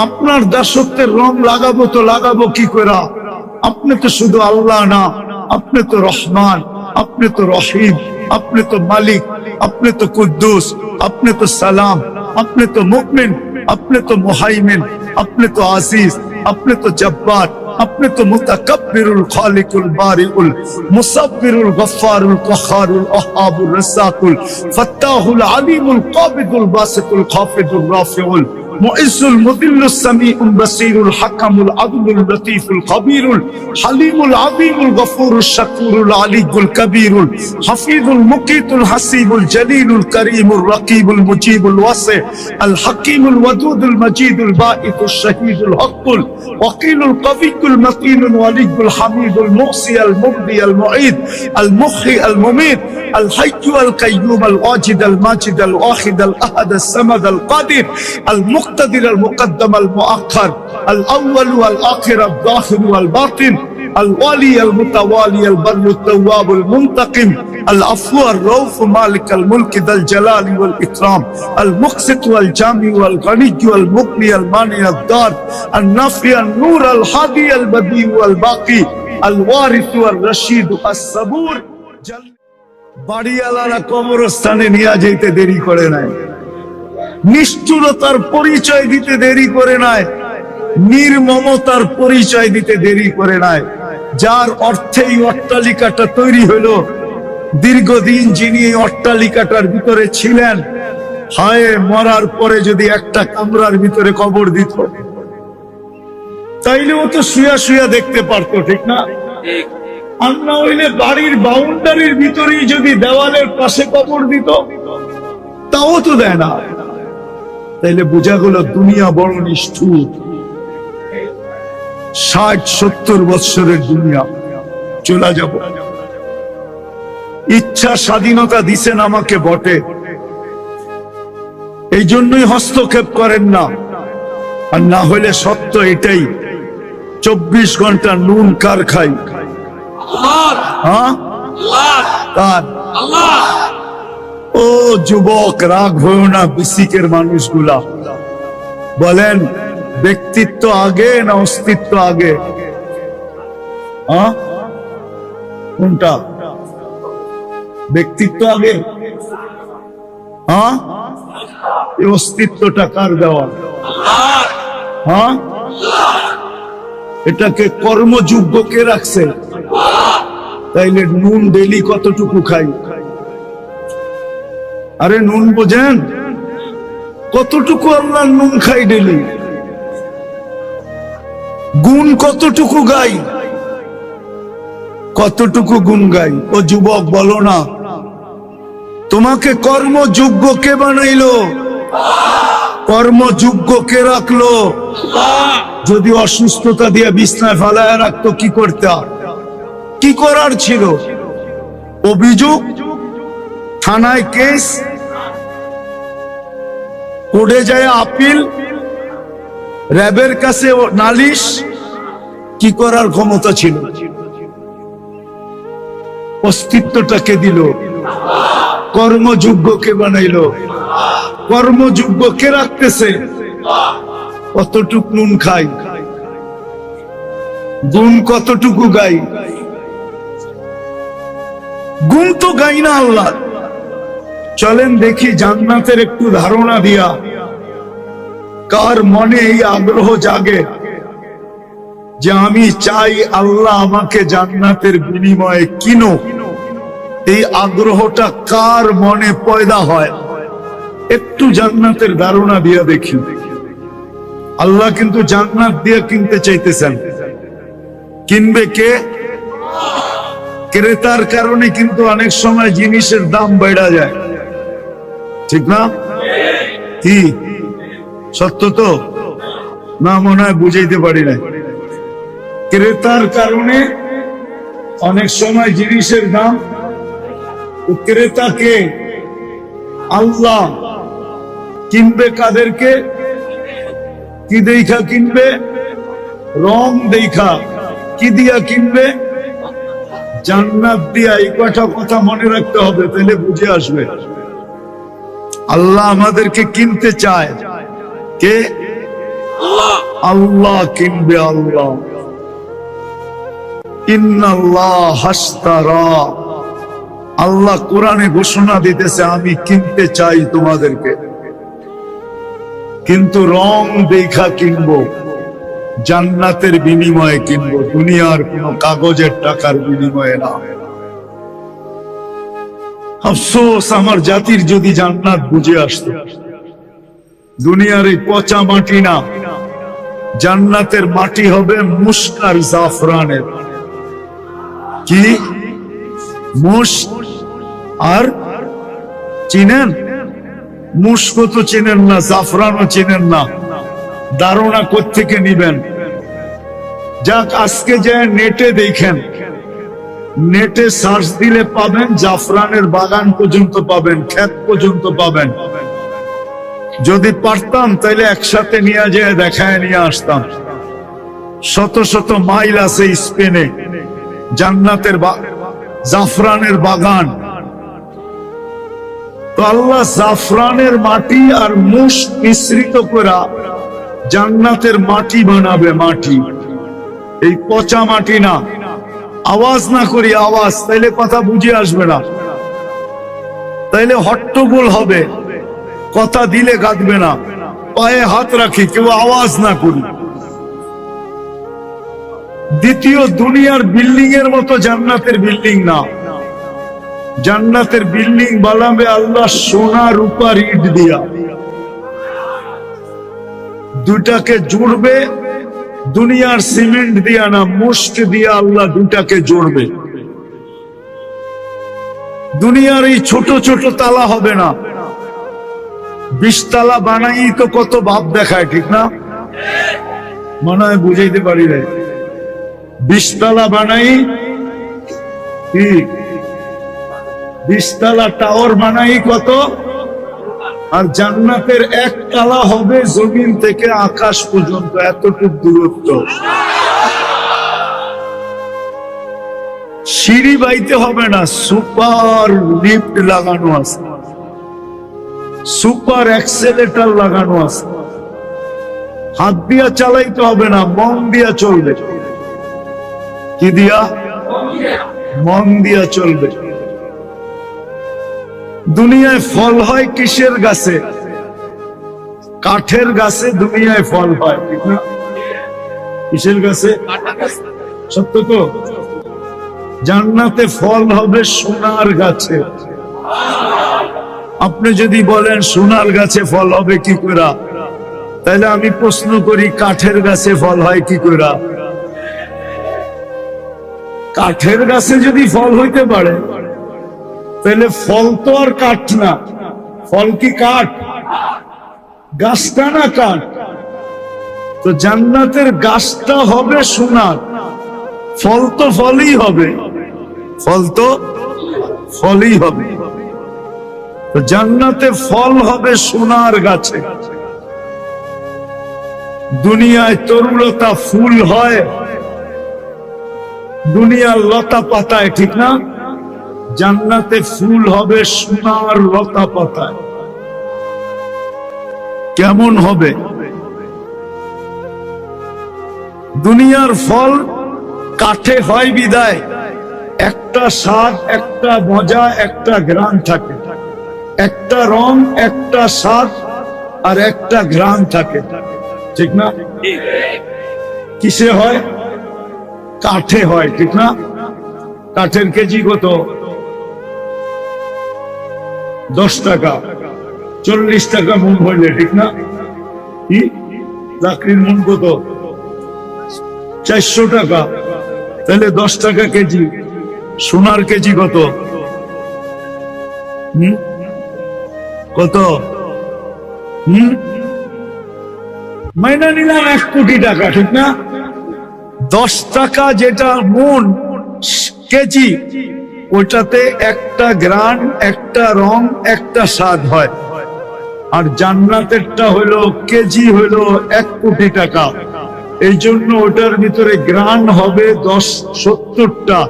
আপনার দাসত্বের রং লাগাবো তো লাগাবো কি করে? আপনি তো শুধু আল্লাহ না, আপনি তো রহমান, আপনি তো রহিম, আপনি তো মালিক, আপনি তো কুদ্দুস, আপনি তো সালাম, আপনি তো মুমিন, আপনি তো মুহাইমিন, আপনি তো আজিজ, আপনি তো জব্বার, আপনি তো মুতাকাব্বিরুল খালিকুল বারিউল মুসাব্বিরুল গফফারুল কাহ্হারুল ওয়াহ্হাবুর রাজ্জাকুল ফাত্তাহুল আলিমুল কাবিদুল বাসিতুল খাফিদুর রাফিউল মুইজ্জুল মুদিল্লুস সামিউল বাসীরুল হাকামুল আদলুল লতীফুল খবীরুল হালিমুল আযীমুল গফুরুশ শাকুরুল আলিয়ুল কবীরুল হাফিজুল মুকিতুল হাসিবুল জলিলুল করিমুর রকিবুল মুজিবুল ওয়াসি আল হাকিমুল ওয়াদুদুল মজিদুল বাঈতুশ শহীদুল হকুল ওয়াকিলুল কবিয়ুল মতিনুল ওয়ালিয়ুল হামিদুল মুহসি আল মুবদি আল মুঈদ আল মুহয়ি আল মুমীত আল হাইয়্যু আল কাইয়্যুম আল ওয়াজিদ আল মাজিদ আল ওয়াহিদ আল আহাদ আস সামাদ আল কাদির আল মুক্তাদির আল মুকদ্দম আল মুআখ্খার আল আউয়াল ওয়াল আখির আল যাহির ওয়াল বাতিন আল ওয়ালি আল মুতাওয়ালি আল বাররু তাওয়াব আল মুনতাকিম আল আফু আর রউফ মালিক আল মুলক যাল জালালি ওয়াল ইকরাম আল মুকসিত ওয়াল জামি ওয়াল গনি ওয়াল মুগনি আল মানি আল দার আল নাফি আল নূর আল হাদি আল বদি ওয়াল বাকি আল ওয়ারিস ওয়াল রশিদ আস সাবুর। বাড়িওয়ালারা কবরস্থানে নিয়ে যেতে দেরি করে নাই, নিষ্ঠুরতার পরিচয় দিতে দেরি করে নাই, নির্মমতার পরিচয় দিতে দেরি করে নাই। যার অর্থে এই অট্টালিকাটা তৈরি হলো, দীর্ঘদিন যিনি এই অট্টালিকাটার ভিতরে ছিলেন, হায় মরার পরে যদি একটা কামরার ভিতরে কবর দিত তাইলে ও তো শুয়া শুয়া দেখতে পারতো, ঠিক না? আর না হইলে বাড়ির বাউন্ডারির ভিতরেই যদি দেওয়ালের পাশে কবর দিত, তাও তো দেয় না। তাইলে বোঝা গেল দুনিয়া বড় নিষ্ঠুর। 60-70 বৎসরের দুনিয়া চলে যাব। ইচ্ছা স্বাধীনতা দিছেন আমাকে বটে, এই জন্যই হস্তক্ষেপ করেন না। আর না হলে সত্য এটাই, 24 ঘন্টা নুন কার খাই? ও যুবক, রাগ হয়েও না। বিসিকের মানুষগুলা বলেন ব্যক্তিত্ব আগে না অস্তিত্ব আগে? কোনটা? ব্যক্তিত্ব আগে? এই অস্তিত্বটা কার দেওয়া? এটাকে কর্মযোগ্য কে রাখছে? তাইলে নুন ডেলি কতটুকু খাই? আরে নুন বোঝেন কতটুকু? আল্লাহ নুন খাই ডেলি। গুণ কতটুকু গাই? কতটুকু গুণ গাই? ও যুবক বলো না, তোমাকে কর্মযোগ্য কে বানাইলো? কর্মযোগ্য কে রাখলো? যদি অসুস্থতা দিয়ে বিছনায় ফেলায় রাখতো কি করতে? কি করার ছিল? অভিযোগ, থানায় কেস, কোর্টে যায় আপিল, র্যাবের কাছে নালিশ, কি করার ক্ষমতা ছিল? অস্তিত্বটাকে দিল। কর্মযোগ্যকে বানাইলো। কর্মযোগ্যকে রাখতেছে। কতটুকু নুন খাই? গুণ কতটুকু গাই? গুণ তো গাই না আল্লাহ। চলেন দেখি জান্নাতের একটু ধারণা দিয়া কার মনে এই আগ্রহ জাগে যে আমি চাই আল্লাহ আমাকে জান্নাতের বিনিময়ে কিনো। এই আগ্রহটা কার মনে পয়দা হয়? একটু জান্নাতের ধারণা দিয়া দেখি। আল্লাহ কিন্তু জান্নাত দিয়ে কিনতে চাইতেছেন। কিনবে কে? ক্রেতার কারণে কিন্তু অনেক সময় জিনিসের দাম বেড়ে যায়, ঠিক না? কি সত্য তো না? মনে হয় বুঝাইতে পারি না। ক্রেতার কারণে অনেক সময় জিনিসের দাম। ক্রেতাকে আল্লাহ কিনবে কাদেরকে? কি দেখা কিনবে? রং দেখা। কি দিয়া কিনবে? জান্নাত দিয়া। এই কটা কথা মনে রাখতে হবে, তাহলে বুঝে আসবে। আল্লাহ আমাদেরকে কিনতে চায়। কে? আল্লাহ কিনবে আল্লাহ। ইন্নাল্লাহ হাশতারা, আল্লাহ কোরআনে ঘোষণা দিতেছে আমি কিনতে চাই তোমাদেরকে, কিন্তু রং দেখা কিনবো, জান্নাতের বিনিময়ে কিনবো, দুনিয়ার কোন কাগজের টাকার বিনিময়ে না। আফসোস আমার জাতির যদি জান্নাত বুঝে আসতো। দুনিয়ার এই পচা মাটি না, জান্নাতের মাটি হবে মুশক আর জাফরানের। কি মুশক আর চিনেন? মুশক তো চিনেন না, জাফরানও চিনেন না, ধারণা কোত্থেকে নিবেন? যাক আজকে যে নেটে দেখেন, নেটে সার্চ দিলে পাবেন, জাফরানের বাগান পর্যন্ত পাবেন, ক্ষেত পর্যন্ত পাবেন। যদি পারতাম তাহলে একসাথে নিয়ে যেয়ে দেখায় নিয়ে আসতাম। শত শত মাইল আছে স্পেনে জান্নাতের জাফরানের বাগান। তো আল্লাহ জাফরানের মাটি আর মুশক মিশ্রিত করে জান্নাতের মাটি বানাবে। মাটি এই পচা মাটি না, আওয়াজ না করি আওয়াজ, তাইলে কথা বুঝে আসবে না, তাইলে হট্টগোল হবে, কথা দিলে গাঁদবে না। পায়ে হাত রাখি, কেউ আওয়াজ না করি। দ্বিতীয়, দুনিয়ার বিল্ডিং এর মতো জান্নাতের বিল্ডিং না। জান্নাতের বিল্ডিং বানাবে আল্লাহ সোনা রূপার ইট দিয়া, দুটাকে জুড়বে, দুনিয়ার সিমেন্ট দিয়া না, মুশক দিয়া আল্লাহ দুটাকে জুড়বে। দুনিয়ার এই ছোট ছোট তালা হবে না, 20 তালা বানাই তো কত ভাব দেখায়, ঠিক না? মনে হয় বুঝাইতে পারি রে। 20 তালা বানাই, কি 20 তালা টাওয়ার বানাই কত? আর জান্নাতের 1 তালা হবে জমিন থেকে আকাশ পর্যন্ত, এতটুকু দূরত্ব। সিঁড়ি বাইতে হবে না, সুপার লিফট লাগানো আছে, সুপার অ্যাক্সেলেটর লাগানো আছে। হাত দিয়া চালাইতে হবে না, মন দিয়া চলবে। কি দিয়া? মন দিয়া চলবে। দুনিয়ায় ফল হয় কিসের গাছে? কাঠের গাছে দুনিয়ায় ফল হয়, ঠিক না? কিসের গাছে? সত্য তো? জান্নাতে ফল হবে সোনার গাছে। আপনি যদি বলেন সোনার গাছে ফল হবে কি করে, তাহলে আমি প্রশ্ন করি কাঠের গাছে ফল হয় কি করে? কাঠের গাছে যদি ফল হইতে পারে, তাহলে ফল তো আর কাঠ না। ফল কি কাঠ? গাছটা না কাঠ? তো জান্নাতের গাছটা হবে সোনার, ফল তো ফলই হবে, ফল তো ফলই হবে। তো জান্নাতে ফল হবে সোনার গাছে। দুনিয়ায় তরুলতা ফুল হয়, দুনিয়ার লতা পাতায়, ঠিক না? জান্নাতে ফুল হবে সোনার লতা পাতায়। কেমন হবে? দুনিয়ার ফল কাঠে হয় বিদায় একটা স্বাদ, একটা মজা, একটা ঘ্রাণ থাকে, একটা রং, একটা স্বাদ আর একটা ঘ্রাণ থাকে, ঠিক না? কিসে হয়? কাঠে হয়, ঠিক না? কাঠের কেজি কত? 10 টাকা। 40 টাকা মন হইলে, ঠিক না? কি লাকড়ির মন কত? 400 টাকা। তাহলে 10 টাকা কেজি। সোনার কেজি কত? কত? মাইনা নিলাম 1 কোটি টাকা, ঠিক না? 10 টাকা যেটা মন কেজি, ওটাতে একটা ঘ্রাণ, একটা রং, একটা স্বাদ হয়। আর জান্নাতেরটা হলো কেজি, হলো 1 কোটি টাকা। এই জন্য ওটার ভিতরে ঘ্রাণ হবে 70টা,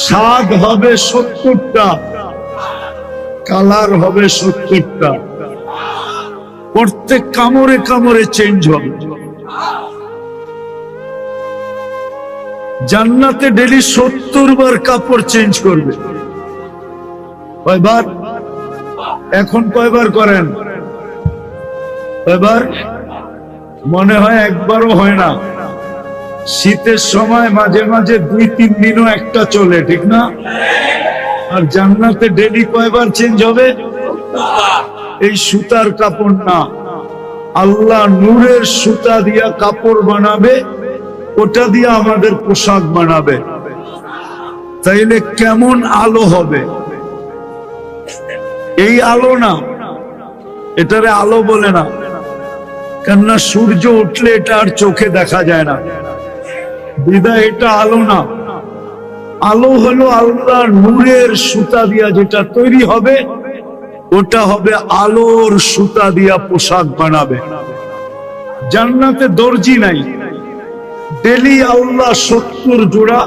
স্বাদ হবে 70টা, কালার হবে 70টা। প্রত্যেক কামড়ে কামড়ে চেঞ্জ হবে। জান্নাতে ডেলি 70 বার কাপড় চেঞ্জ করবে। কয়বার? এখন কয়বার করেন? কয়বার? মনে হয় একবারও হয় না। শীতের সময় মাঝে মাঝে 2-3 দিনও একটা চলে, ঠিক না? আর জান্নাতে ডেলি কয়বার চেঞ্জ হবে? এই সুতার কাপড় না, আল্লাহ নূরের সুতা দিয়া কাপড় বানাবে, ওটা দিয়ে আমাদের পোশাক বানাবে। তাইলে কেমন আলো হবে? এই আলো না, এটারে আলো বলে না, কেননা সূর্য উঠলে এটা আর চোখে দেখা যায় না, বিধায় এটা আলো না। আলো হলো আল্লাহ নূরের সুতা দিয়া যেটা তৈরি হবে, ওটা হবে আলোর সুতা দিয়া পোশাক বানাবে। জান্নাতে দর্জি নাই, ডেলি আল্লাহ 70 জোড়া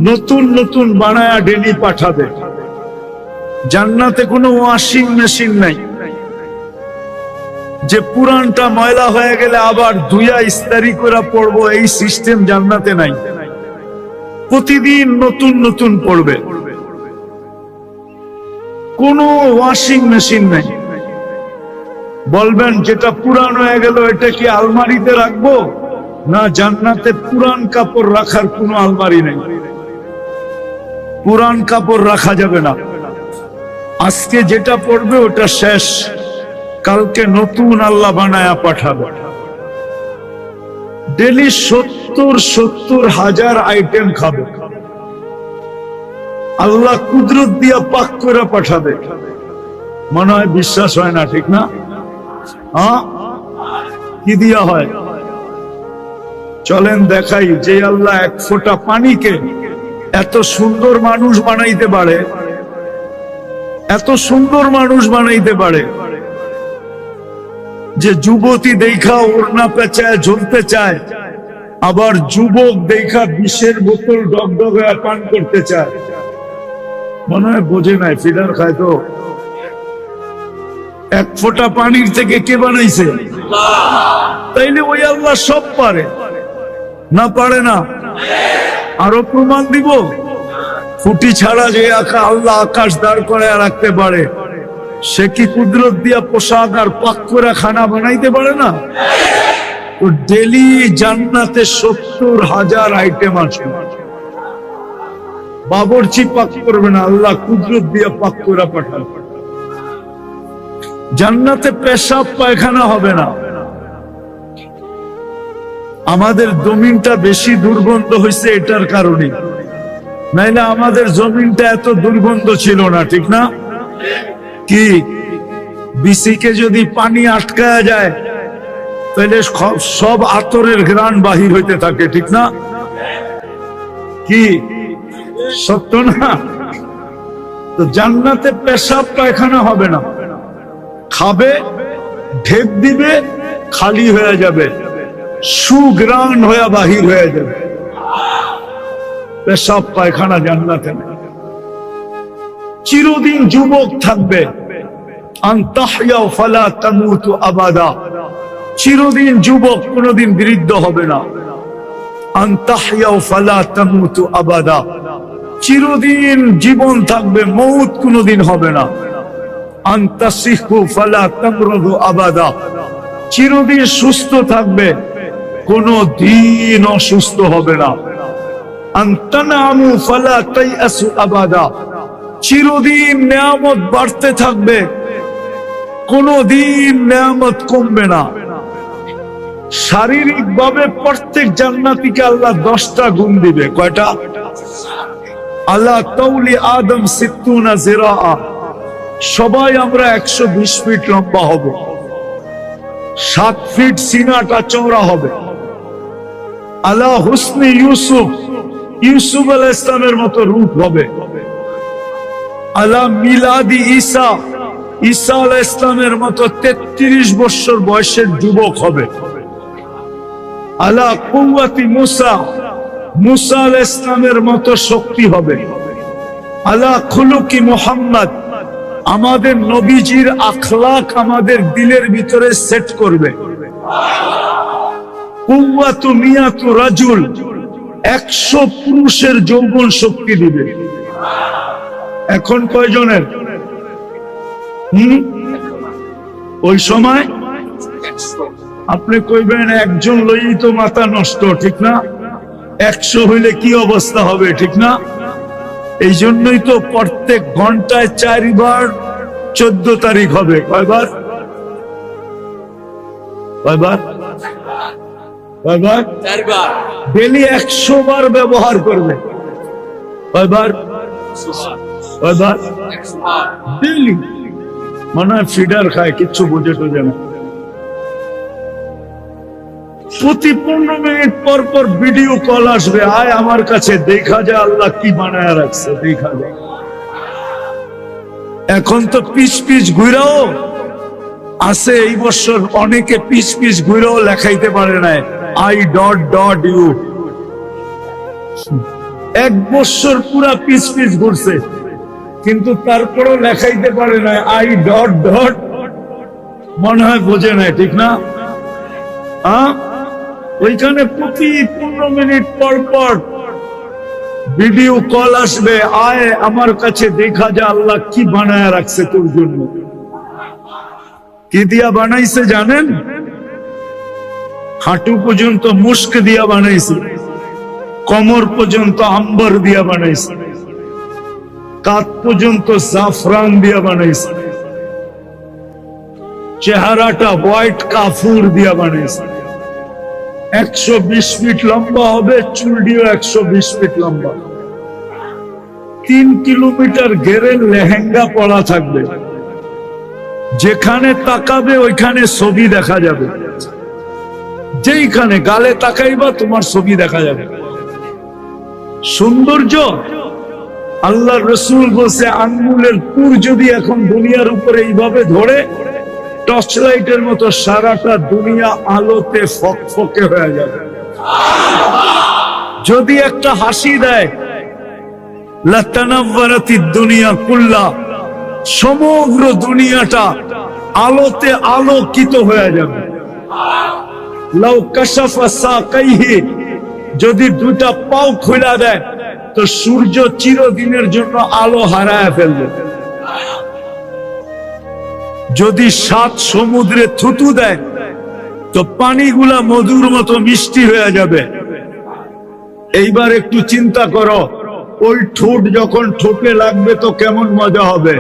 নতুন নতুন বানায়া ডেলি পাঠাবে। জান্নাতে কোনো ওয়াশিং মেশিন নাই যে পুরানটা ময়লা হয়ে গেলে আবার ধুইয়া ইস্তারি করে পড়বো, এই সিস্টেম জান্নাতে নাই। প্রতিদিন নতুন নতুন পড়বে, কোনো ওয়াশিং মেশিন নাই। বলবেন যেটা পুরান হয়ে গেল এটা কি আলমারিতে রাখবো? না, জান্নাতে পুরান কাপড় রাখার কোনো আলমারি নেই। পুরান কাপড় রাখা যাবে না। আজকে যেটা পড়বে ওটা শেষ, কালকে নতুন আল্লাহ বানায়া পাঠাবে। ডেলি 70 হাজার আইটেম খাবে, আল্লাহ কুদরত দিয়া পাক করে পাঠাবে। মনে হয় বিশ্বাস হয় না, ঠিক না? হ্যাঁ, কি দিয়া হয়? চলেন দেখাই। যে আল্লাহ এক ফোঁটা পানিকে এত সুন্দর মানুষ বানাইতে পারে, এত সুন্দর মানুষ বানাইতে পারে যে যুবতী দেখা ওড়না পেঁচায় ঝুলতে চায়, আবার যুবক দেখা বিষের বোতল ডগডগে পান করতে চায়। মনে হয় বোঝে নাই, ফিডার খায় তো। এক ফোঁটা পানির থেকে কে বানাইছে? তাইলে ওই আল্লাহ সব পারে না? পারে না? আরো প্রমাণ দিব। ফুটি ছাড়া যে আল্লাহ আকাশ দাঁড় করে রাখতে পারে, সে কি কুদরত দিয়া পোশাক আর পাক করে খানা বানাইতে পারে না? তো ডেলি জান্নাতে 70 হাজার আইটেম আছে। বাবরচি পাক করবে না, আল্লাহ কুদরত দিয়া পাক করে পাঠাবে। জান্নাতে পেশাব পায়খানা হবে না। আমাদের জমিনটা বেশি দুর্গন্ধ হয়েছে এটার কারণে, নাইলে আমাদের জমিনটা এত দুর্গন্ধ ছিল না, ঠিক না? কি বিসিকে যদি পানি আটকায়া যায় তাহলে সব আতরের ঘ্রাণ বাহির হইতে থাকে, ঠিক না? কি সত্য না? তো জান্নাতে পেশাব পায়খানা হবে না, খাবে, ঢেক দিবে, খালি হয়ে যাবে, সুগ্রাণ হয়ে বাহির হয়ে যাবে। পেশাব পায়খানা জান্নাতে নেই। চিরদিন যুবক থাকবে। আনতাহইয়া ফালা তামুতু আবাদা, চিরদিন যুবক, কোনদিন বৃদ্ধ হবে না। আনতাহইয়া ফালা তামুতু আবাদা, চিরদিন জীবন থাকবে, মউত কোনদিন হবে না। আনতাসিহু ফালা তামরুদু আবাদা, চিরদিন সুস্থ থাকবে, কোনো দিন অসুস্থ হবে না। আনতানামু ফালা তাইয়াসু আবাদা, চিরদিন নিয়ামত বাড়তে থাকবে, কোনো দিন নিয়ামত কমবে না। শারীরিক ভাবে প্রত্যেক জান্নাতীকে আল্লাহ 10টা গুণ দিবে। কয়টা? আল্লাহ তাউলি আদম 60 জিরা, সবাই আমরা 120 ফিট লম্বা হব, 7 ফিট সিনাটা চওড়া হবে। আল্লাহ হুসনে ইউসুফ, ইউসুফ আলাইহিস সালামের মতো রূপ হবে। আল্লাহ মিলাদি ঈসা, ঈসা আলাইহিস সালামের মতো 33 বছর বয়সের যুবক হবে। আল্লাহ কুওয়াতি মুসা, মুসা আলাইহিস সালামের মতো শক্তি হবে। আল্লাহ খুলুকি মুহাম্মদ, আমাদের নবীজির আখলাক আমাদের দিলের ভিতরে সেট করবে। কুওয়াতু মিয়াতু রাজুল, 100 পুরুষের যৌবন শক্তি দিবে। এখন কয়জনের? ওই সময় আপনি কইবেন একজন লই তো মাথা নষ্ট, ঠিক না? 100 হইলে কি অবস্থা হবে, ঠিক না? এই জন্যই তো প্রত্যেক ঘন্টায় 4 বার 14 তারিখ হবে। কয়বার? কয়বার? কয়বার? 4 বার। ডেলি 100 বার ব্যবহার করবে। কয়বার? কয়বার? 100 বার ডেলি। মনে হয় ফিডার খায়, কিচ্ছু বুঝে টুঝে না। প্রতি 15 মিনিট পর পর ভিডিও কল আসবে, আয় আমার কাছে, দেখা যায় আল্লাহ কি বানায় রাখছে, দেখা যায়। এখন তো পিস পিস ঘুরাও আছে। এই বছর অনেকে পিস পিস ঘুরাও লেখাইতে পারে নাই I.U। 1 বছর পুরা পিস পিস ঘুরছে, কিন্তু তারপরও লেখাইতে পারে নাই I. মনে হয় বোঝে নাই, ঠিক না? ওইখানে প্রতি 15 মিনিট পর পর ভিডিও কল আসবে, আয় আমার কাছে, দেখা যায় আল্লাহ কি বানায় রাখছে তোর জন্য। কি দিয়া বানাইছে জানেন? হাঁটু পর্যন্ত মুস্ক দিয়া বানাইছে, কোমর পর্যন্ত আম্বর দিয়া বানাইছে, কাঁধ পর্যন্ত জাফরান দিয়া বানাইছে, চেহারাটা হোয়াইট কাফুর দিয়া বানাইছে। 120 ফিট লম্বা হবে, চুলটিও 120 ফিট লম্বা। 3 কিলোমিটার ঘেরের লেহেঙ্গা পরা থাকবে, যেখানে তাকাবে ওইখানে ছবি দেখা যাবে। যেইখানে গালে তাকাইবা তোমার ছবি দেখা যাবে। সৌন্দর্য আল্লাহ রসুল বলছে, আঙ্গুলের পুর যদি এখন দুনিয়ার উপরে এইভাবে ধরে, টর্চ লাইটের মতো সারাটা দুনিয়া আলোতে ফকফকে হয়ে যাবে। যদি একটা হাসি দেয়, লাতানাওয়ারাতিদ দুনিয়া কুল্লা, সমগ্র দুনিয়াটা আলোতে আলোকিত হয়ে যাবে। লাউ কাশাফা সাকাইহি, যদি 2টা পাও খুলে দেয় তো সূর্য চিরদিনের জন্য আলো হারায় ফেলবে। যদি 7 সমুদ্রে থুতু দেয় তো পানিগুলা মধুর মতো মিষ্টি হয়ে যাবে। এইবার একটু চিন্তা করো, ওই ঠোঁট যখন ঠোঁটে লাগবে তো কেমন মজা হবে।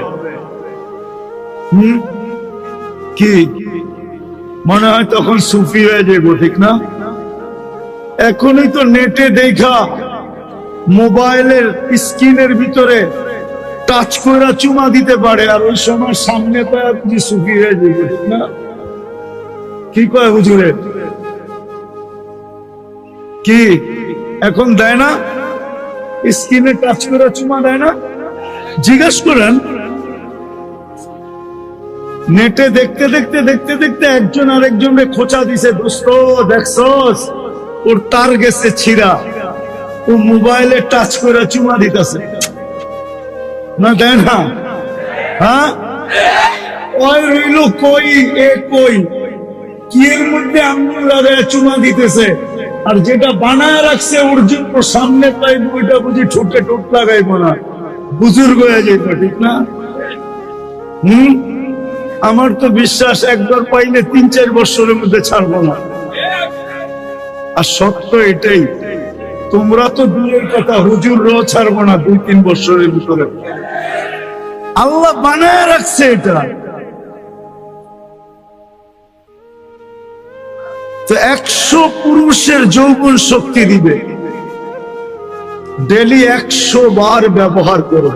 কি মনে হয় তখন সুফি হয়ে যাবো, ঠিক না? এখনই তো নেটে দেখা, মোবাইলের স্ক্রিনের ভিতরে টাচ করে চুমা দিতে পারে, আর ওই সময় সামনে তো আপনি সুখী হয়ে যাবে, ঠিক না? কি কয় হুজুরে? কি এখন দেয় না? স্ক্রিনে টাচ করে চুমা দেয় না? জিজ্ঞাসা করেন। নেটে দেখতে দেখতে দেখতে দেখতে একজন আরেকজনকে খোঁচা দিছে, দোস্ত দেখছস ওর তার গেছে ছিঁড়া, ও মোবাইলে টাচ করে চুমা দিতেছে না, দেয় না? হ্যাঁ, ওই রইল কই, এ কই, কি এর মধ্যে আঙ্গুল লাগায় চুমা দিতেছে, আর যেটা বানায় রাখছে ওর জন্য সামনে পাইব, ওইটা বুঝি ঠোঁটে ঠোঁট লাগাইব না, বুজুর্গ হয়ে যাইব, ঠিক না? আমার তো বিশ্বাস একবার পাইলে 3-4 বছরের মধ্যে ছাড়বো না। আর সত্য এটাই, তোমরা তো দূরের কথা, হুজুররাও ছাড়বো না 2-3 বছরের ভিতরে। আল্লাহ বানায় রাখছে এটা। তো 100 পুরুষের যৌবন শক্তি দিবে। ডেলি 100 বার ব্যবহার করো।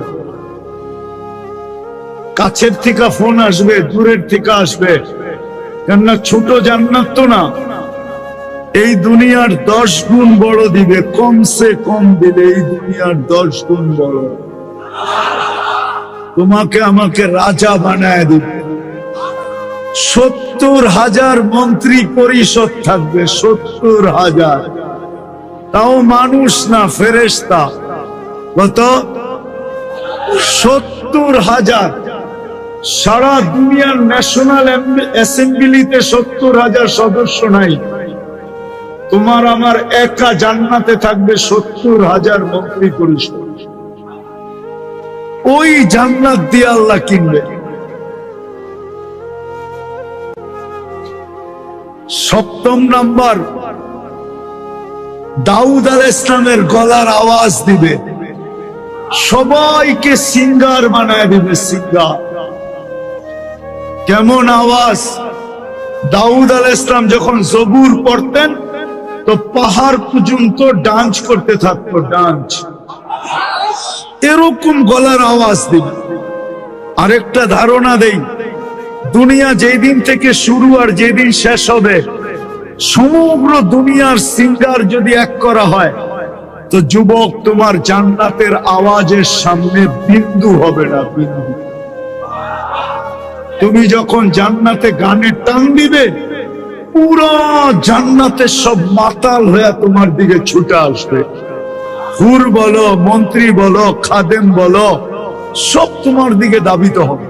কাছের থেকে ফোন আসবে, দূরের থেকে আসবে, কেননা ছোট জান্নাত তো না, এই দুনিয়ার 10 গুণ বড় দিবে, কমসে কম দিলে এই দুনিয়ার 10 গুণ বড়। তোমাকে আমাকে রাজা বানায় দিবে। 70,000 মন্ত্রী পরিষদ থাকবে, 70,000, তাও মানুষ না, ফেরেশতা। কত? 70,000। সারা দুনিয়ার ন্যাশনাল অ্যাসেম্বলিতে 70,000 সদস্য নাই, তোমার আমার একা জান্নাতে থাকবে 70,000 মন্ত্রী পরিষদ। ওই জান্নাত দিয়ে আল্লাহ কিনবে। সপ্তম নাম্বার, দাউদ আলাইহিস সালামের গলার আওয়াজ দিবে, সবাইকে সিঙ্গার বানায় দিবে। সিঙ্গার কেমন আওয়াজ? দাউদ আলাইহিস সালাম যখন জবুর পড়তেন তো পাহাড় পর্যন্ত ডান্স করতে থাকতো, ডান্স। এরকম গলার আওয়াজ দিবে। আরেকটা ধারণা দেই, দুনিয়া যেই দিন থেকে শুরু আর যেদিন শেষ হবে, সমগ্র দুনিয়ার সিঙ্গার যদি এক করা হয় তো যুবক, তোমার জান্নাতের আওয়াজের সামনে বিন্দু হবে না, বিন্দু। তুমি যখন জান্নাতে গানের টান দিবে, পুরো জান্নাতের সব মাতাল হয়ে তোমার দিকে ছুটে আসবে। হুর বলো, মন্ত্রী বলো, খাদেম বলো, সব তোমার দিকে দাবিত হবে।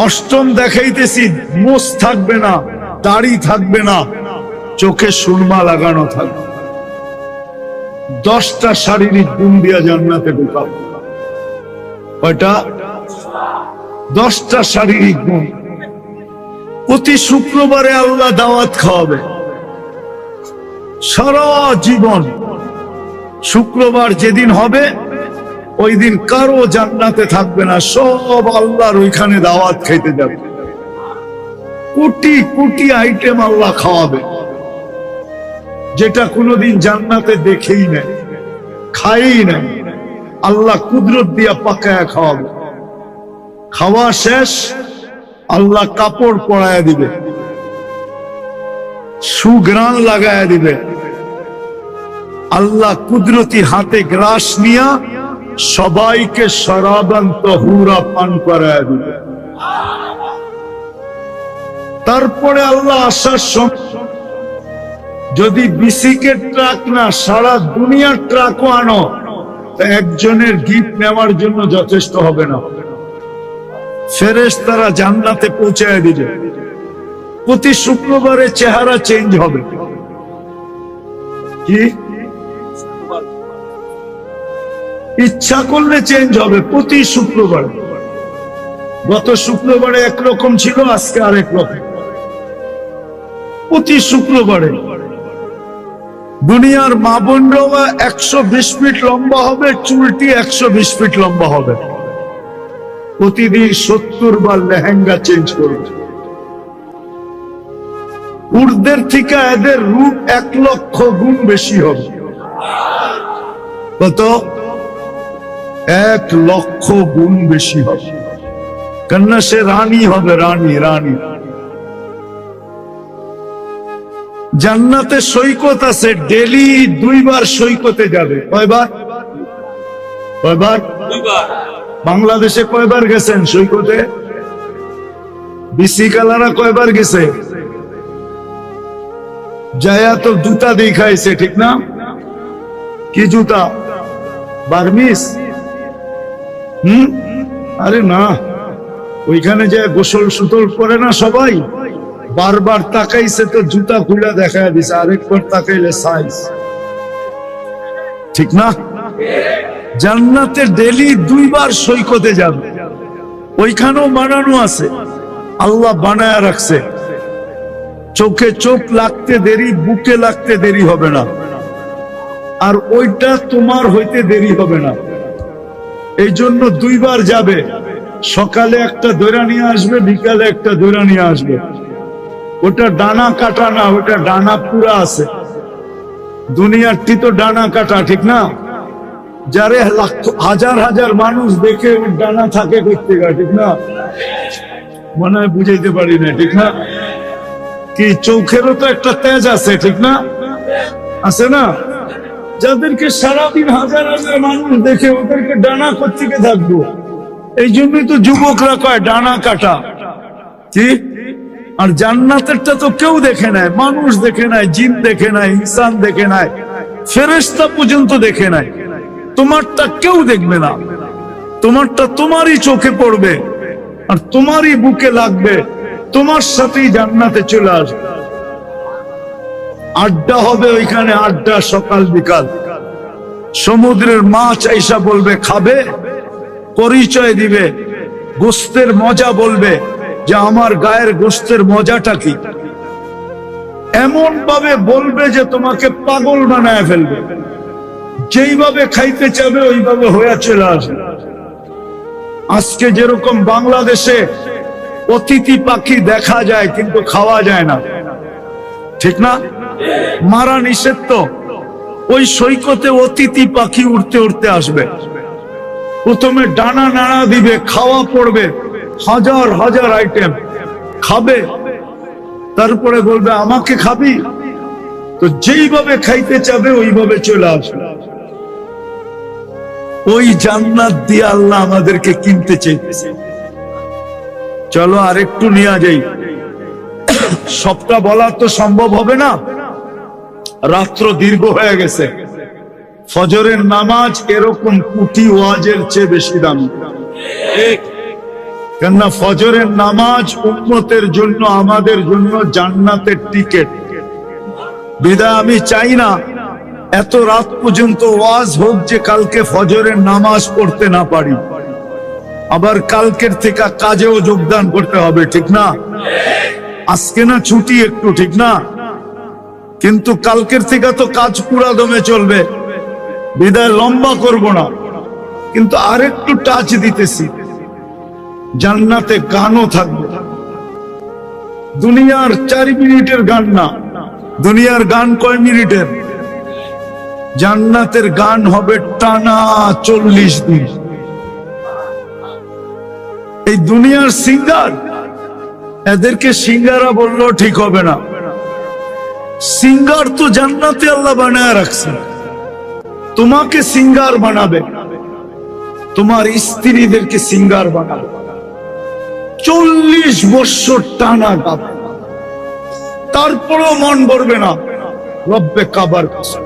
অষ্টম দেখাইতেছি, মোষ থাকবে না, দাড়ি থাকবে না, চোখে সুরমা লাগানো থাকবে। 10টা শারীরিক গুণ দিয়া জান্নাতে ঢুকাবো। কয়টা? 10টা শারীরিক গুণ। প্রতি শুক্রবারে আল্লাহ দাওয়াত খাওয়াবে সারা জীবন। শুক্রবার যেদিন হবে ওই দিন কারো জান্নাতে থাকবে না, সব আল্লাহর ওইখানে দাওয়াত খাইতে যাবে। কোটি কোটি আইটেম আল্লাহ খাওয়াবে, যেটা কোনোদিন জান্নাতে দেখেই নাই, খাই নাই। আল্লাহ কুদরত দিয়া পাকায়া খাওয়াবে। খাওয়া শেষ, আল্লাহ কাপড় পরায়া দিবে, সুঘ্রাণ লাগায়া দিবে। আল্লাহ কুদরতি হাতে গ্রাস নিয়া সবাইকে শরাবান তাহুরা পান করায়া দিবে। তারপরে আল্লাহ আসার সময় যদি বিসিকের ট্রাক না, সারা দুনিয়ার ট্রাকও আনো, একজনের গিফট নেওয়ার জন্য যথেষ্ট হবে না। ফেরেশতারা জান্নাতে পৌঁছায় দিবে। প্রতি শুক্রবারে চেহারা চেঞ্জ হবে। কি ইচ্ছা করলে চেঞ্জ হবে প্রতি শুক্রবারে। গত শুক্রবারে একরকম ছিল, আজকে আরেক রকম। প্রতি শুক্রবারে দুনিয়ার মা বোনরা 120 ফিট লম্বা হবে, চুলটি 120 ফিট লম্বা হবে। প্রতিদিন 70 বার লেহেঙ্গা চেঞ্জ করবে। উর্দের থেকে এদের রূপ 1 লক্ষ গুণ বেশি হবে। কত? 1 লক্ষ গুণ বেশি হবে। কেননা সে রানী হবে, রানী, রানী। জান্নাতে সৈকত আছে, ডেলি 2 বার সৈকতে যাবে। কয়বার? কয়বার? 2 বার। বাংলাদেশে কয়বার গেছেন সৈকতে? বিসি কালারা কয়বার গেছে? যায়া তো জুতা দেখাইছে, ঠিক না? কি জুতা? বার্মিস? আরে না, ওইখানে যে গোসল সুতল করে না সবাই, বারবার তাকাইছে তো জুতা খুলে দেখায় দিছে, আরেকবার তাকাইলে সাইজ, ঠিক না? জান্নাতে ডেলি 2 বার সৈকতে যাবে। ওইখানেও বানানো আছে, আল্লাহ বানায় রাখছে। চোখে চোখ লাগতে দেরি, বুকে লাগতে দেরি হবে না, আর ওইটা তোমার হইতে দেরি হবে না। এই জন্য 2 বার যাবে। সকালে একটা দৈরা নিয়ে আসবে, বিকালে একটা দৈরা নিয়ে আসবে। ওটা ডানা কাটা না, ওটা ডানা পুরা আছে। দুনিয়ারটি তো ডানা কাটা, ঠিক না? যারে হাজার হাজার মানুষ দেখে ওর ডানা থাকে করতে গা, ঠিক না? মনে হয় বুঝাইতে পারি না, ঠিক না? কি চোখেরও তো একটা তেজ আছে, ঠিক না? আছে না? যাদেরকে সারাদিন হাজার হাজার মানুষ দেখে, ওদেরকে ডানা কোত্থেকে থাকবো? এই জন্যই তো যুবকরা কয় ডানা কাটা। কি? আর জান্নাতেরটা তো কেউ দেখে নাই, মানুষ দেখে নাই, জিন দেখে নাই, ইনসান দেখে নাই, ফেরেশতা পর্যন্ত দেখে নাই। তোমারটা কেউ দেখবে না। তোমারটা তোমারই চোখে পড়বে আর তোমারই বুকে লাগবে, তোমার সাথেই জান্নাতে চলে আসবে। আড্ডা হবে ওইখানে, আড্ডা সকাল বিকাল। সমুদ্রের মাছ আইসা বলবে খাবে, পরিচয় দিবে, গোস্তের মজা বলবে যে আমার গায়ের গোস্তের মজাটা কি। এমন ভাবে বলবে যে তোমাকে পাগল বানায় ফেলবে। যেইভাবে খাইতে চাবে ওইভাবে হয়ে চলে আসবে। আজকে যেরকম বাংলাদেশে অতিথি পাখি দেখা যায় কিন্তু খাওয়া যায় না, ঠিক না? মারা নিষেধ তো। ওই সৈকতে অতিথি পাখি উড়তে উড়তে আসবে, প্রথমে ডানা নাড়া দিবে, খাওয়া পড়বে, হাজার হাজার আইটেম খাবে, তারপরে বলবে আমাকে খাবি। তো যেইভাবে খাইতে চাবে ওইভাবে চলে আসবে। ওই জান্নাত দিয়ে আল্লাহ আমাদেরকে কিনতে চাইতেছে। চলো আরেকটু নিয়ে যাই। সবটা বলা তো সম্ভব হবে না, রাত্র দীর্ঘ হয়ে গেছে। ফজরের নামাজ এরকম কোটি ওয়াজের চেয়ে বেশি দামি। কেননা ফজরের নামাজ উম্মতের জন্য, আমাদের জন্য জান্নাতের টিকিট। বিদায় আমি চাই না এত রাত পর্যন্ত ওয়াজ হোক যে কালকে ফজরের নামাজ পড়তে না পারি, আবার কালকের থেকে কাজেও যোগদান করতে হবে, ঠিক না? আজকে না ছুটি একটু, ঠিক না? কিন্তু কালকের থেকে তো কাজ পুরা দমে চলবে। বিদায় লম্বা করব না, কিন্তু আরেকটু টাচ দিতেছি। জান্নাতে গানও থাকবে। দুনিয়ার 4 মিনিটের গান না, দুনিয়ার গান কয় মিনিটের? জান্নাতের গান হবে টানা 40 দিন। এই দুনিয়ার সিঙ্গার, এদেরকে সিঙ্গারা বললেও ঠিক হবে না। সিঙ্গার তো জান্নাতে আল্লাহ বানায় রাখছে। তোমাকে সিঙ্গার বানাবে, তোমার স্ত্রীদেরকে সিঙ্গার বানাবে। 40 বছর টানা গাবে, তারপরেও মন ভরবে না রব্বে কাবার কাছে।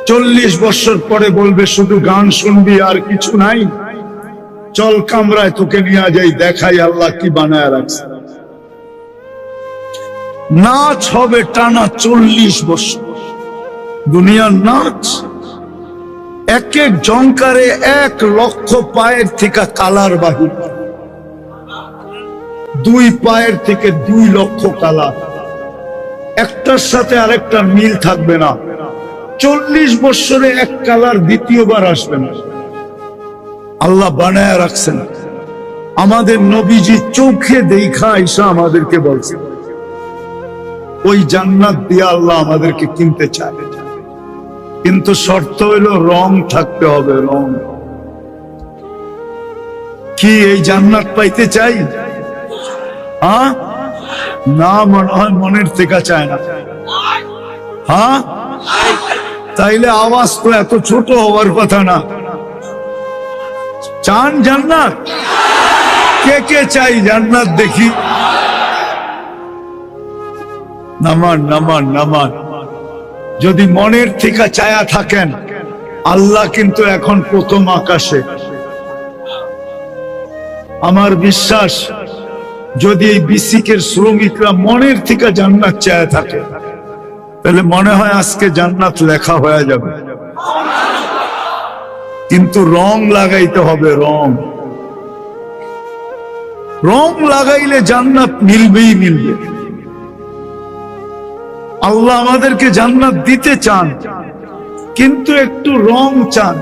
40 বছর পরে বলবে শুধু গান শুনবি আর কিছু নাই, চল কামরায় তোকে নিয়ে যাই, দেখাই আল্লাহ কি বানায় রাখছে। নাচ হবে টানা 40 বছর। দুনিয়ার নাচ এক এক জঙ্কারে 1 লক্ষ পায়ের থেকে কালার বাহির, 2 পায়ের থেকে 2 লক্ষ কালার, একটার সাথে আরেকটার মিল থাকবে না। 40 বছরে 1 কালার দ্বিতীয়বার আসবে না। আল্লাহ বানায় রাখছেন। আমাদের নবীজি চোখে দেখা আইসা আমাদেরকে বলছে ওই জান্নাত দিয়ে আল্লাহ আমাদেরকে কিনতে চায়, কিন্তু শর্ত হইল রং থাকতে হবে। রং কি এই জান্নাত পাইতে চাই? হ্যাঁ না, মনে হয় মনের থেকে চায় না। হ্যাঁ তাইলে আওয়াজ তো এত ছোট হওয়ার কথা না। চান জান্নাত? কে কে চাই জান্নাত? দেখি নামান নামান নামান। যদি মনের থেকে চায়া থাকেন, আল্লাহ কিন্তু এখন প্রথম আকাশে। আমার বিশ্বাস যদি এই বিসিকের শ্রমিকরা মনের থেকে জান্নাত চায়া থাকে, তাহলে মনে হয় আজকে জান্নাত লেখা হয়ে যাবে। কিন্তু রং লাগাইতে হবে। রং রং লাগাইলে জান্নাত মিলবেই মিলবে। আল্লাহ আমাদেরকে জান্নাত দিতে চান, কিন্তু একটু রং চান।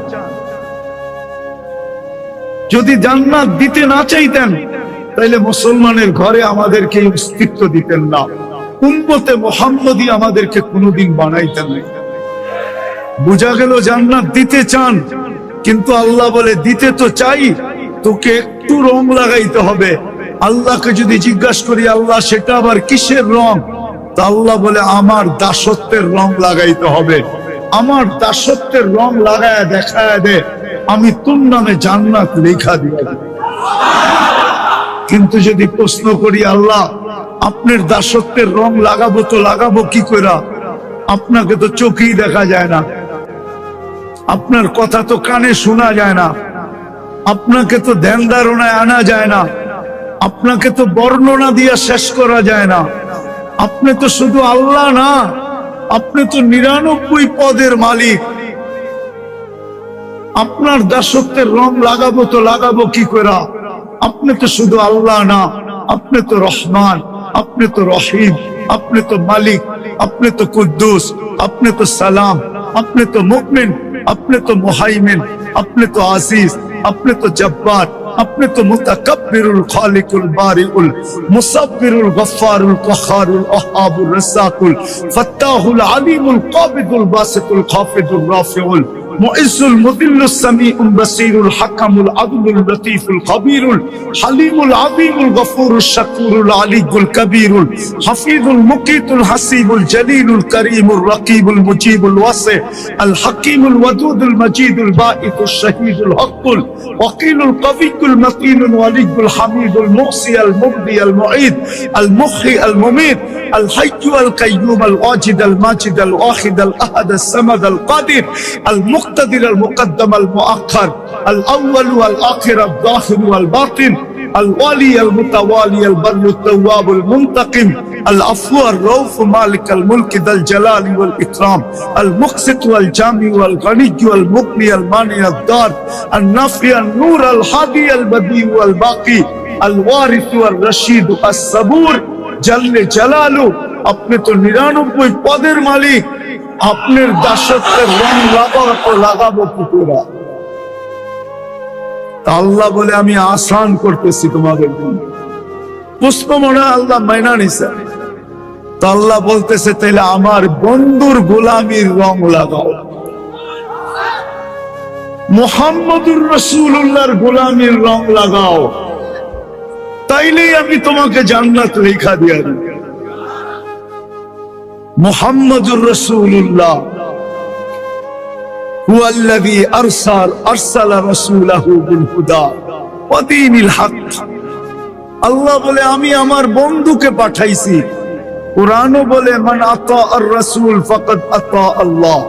যদি জান্নাত দিতে না চাইতেন তাহলে মুসলমানের ঘরে আমাদেরকে অস্তিত্ব দিতেন না, উম্মতে মুহাম্মদী আমাদেরকে কোনোদিন বানাইতেন না। বুঝা গেল জান্নাত দিতে চান, কিন্তু আল্লাহ বলে দিতে তো চাই, তোকে একটু রং লাগাইতে হবে। আল্লাহকে যদি জিজ্ঞাসা করি আল্লাহ সেটা আবার কিসের রং, তা আল্লাহ বলে আমার দাসত্বের রং লাগাইতে হবে। আমার দাসত্বের রং লাগায় দেখায় দে, আমি তোর নামে জান্নাত লেখা দিয়ে দেব। কিন্তু যদি প্রশ্ন করি আল্লাহ আপনার দাসত্বের রং লাগাবো তো লাগাবো কি করে? আপনাকে তো চোখেই দেখা যায় না, আপনার কথা তো কানে শোনা যায় না, আপনাকে তো ধ্যান ধারণায় আনা যায় না, আপনাকে তো বর্ণনা দিয়ে শেষ করা যায় না। আপনি তো শুধু আল্লাহ না, আপনি তো 99 পদের মালিক। আপনার দাসত্বের রং লাগাবো তো লাগাবো কি করে? আপনি তো শুধু আল্লাহ না, আপনি তো রহমান, আপনি তো রহিম, আপনি তো মালিক, আপনি তো কুদ্দুস, আপনি তো সালাম, আপনি তো মুমিন, আপনি তো মুহাইমিন, আপনি তো আজিজ, আপনি তো জব্বার, আপনি তো মুতাকাব্বিরুল খালিকুল বারিউল মুসাব্বিরুল গফফারুল কহারুল ওয়াহাবুর রাসাকুল ফাত্তাহুল আলিমুল কাবিদুল বাসিতুল খাফিদুর রাফিউল মুইজ্জুল মুদিল্লুস সামিউল বাসীরুল হাকামুল আদলুল লতীফুল খবীরুল হালিমুল আযীমুল গফুরুশ শাকুরুল আলিয়ুল কবীরুল হাফিজুল মুকীতুল হাসিবুল জলিলুল করিমুর রকিবুল মুজিবুল ওয়াসি আল হাকিমুল ওয়াদুদুল মজিদুল বাঈতুশ শহীদুল হকুল ওয়াকিলুল কবিয়ুল মতিনুল ওয়ালিয়ুল হামিদুল মুহসি আল মুবদি আল মুঈদ আল মুহয়ি আল মুমীত আল হাইয়্যু আল কাইয়্যুম আল ওয়াজিদ আল মাজিদ আল ওয়াহিদ আল আহাদ আস সামাদ আল কাদির আল মুক্তাদির আল মুকদ্দম আল মুআখ্খার আল আউয়াল ওয়াল আখির আল যাহির ওয়াল বাতিন الوالي المتوالي البر التواب المنتقم العفو الرؤوف مالك الملك ذا الجلال والإكرام المقسط والجامع والغني والمغني المانع الضار النافع النور الهادي البديع والباقي الوارث والرشيد الصبور جل جلاله আপনি তো 99 পদের মালিক। আপনার দাসত্বের রং লাগাবো কি করে? আল্লাহ বলে আমি আসান করতেছি তোমাদের জন্য। পুষ্প মনে আল্লাহ মাইনা নিছে, তো আল্লাহ বলতেছে তাইলে আমার বন্ধুর গোলামির রং লাগাও, মুহাম্মদুর রাসূলুল্লাহর গোলামির রং লাগাও, তাইলেই আমি তোমাকে জান্নাত লেখা দিয়া দিব। মুহাম্মদুর রাসূলুল্লাহ هو الذي أرسل رسوله بالهدى ودين الحق। আল্লাহ বলে আমি আমার বন্ধুকে পাঠাইছি। কুরআনও বলে মান আতা আর রাসূল ফাকাদ আতা আল্লাহ।